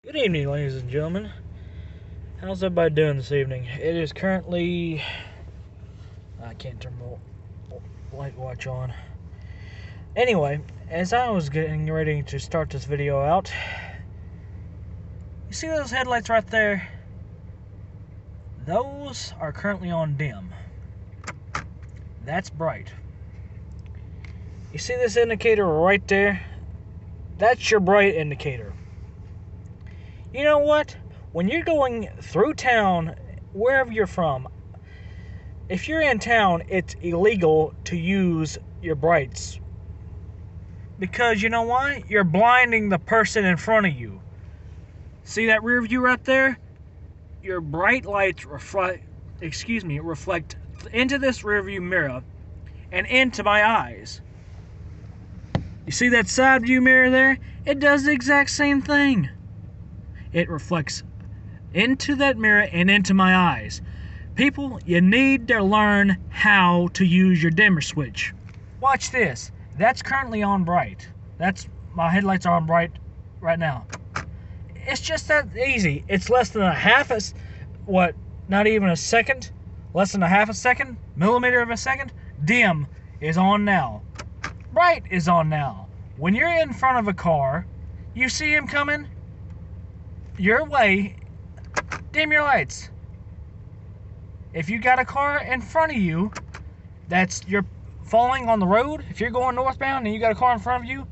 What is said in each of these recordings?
Good evening, ladies and gentlemen. How's everybody doing this evening? It is currently... I can't turn my light watch on. Anyway, as I was getting ready to start this video out, you see those headlights right there? Those are currently on dim. That's bright. You see this indicator right there? That's your bright indicator. You know what? When you're going through town, wherever you're from, if you're in town, it's illegal to use your brights. Because you know why? You're blinding the person in front of you. See that rear view right there? Your bright lights reflect into this rear view mirror and into my eyes. You see that side view mirror there? It does the exact same thing. It reflects into that mirror and into my eyes. People, you need to learn how to use your dimmer switch. Watch this. That's currently on bright. My headlights are on bright right now. It's just that easy. It's less than not even a second, less than a half a second, millimeter of a second. Dim is on now. Bright is on now. When you're in front of a car, you see him coming your way, dim your lights. If you got a car in front of you you're following on the road, if you're going northbound and you got a car in front of you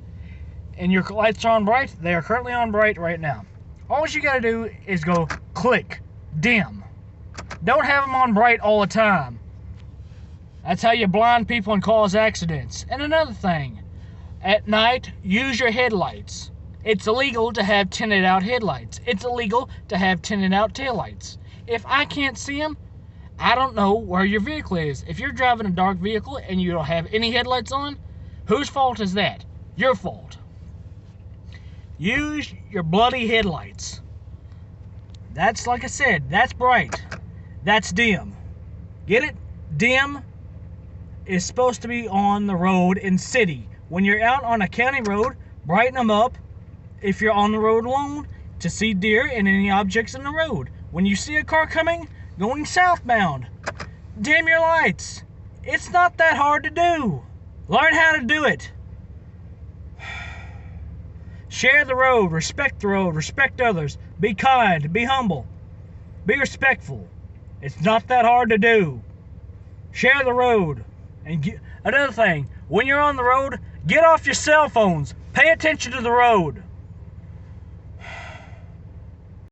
and your lights are on bright, they are currently on bright right now. All you got to do is go click dim. Don't have them on bright all the time. That's how you blind people and cause accidents. And another thing, at night, use your headlights. It's illegal to have tinted out headlights. It's illegal to have tinted out taillights. If I can't see them, I don't know where your vehicle is. If you're driving a dark vehicle and you don't have any headlights on, whose fault is that? Your fault. Use your bloody headlights. That's, like I said, that's bright. That's dim. Get it? Dim is supposed to be on the road in city. When you're out on a county road, brighten them up. If you're on the road alone, to see deer and any objects in the road. When you see a car coming, going southbound, dim your lights. It's not that hard to do. Learn how to do it. Share the road, respect others, be kind, be humble, be respectful. It's not that hard to do. Share the road. And another thing, when you're on the road, get off your cell phones. Pay attention to the road.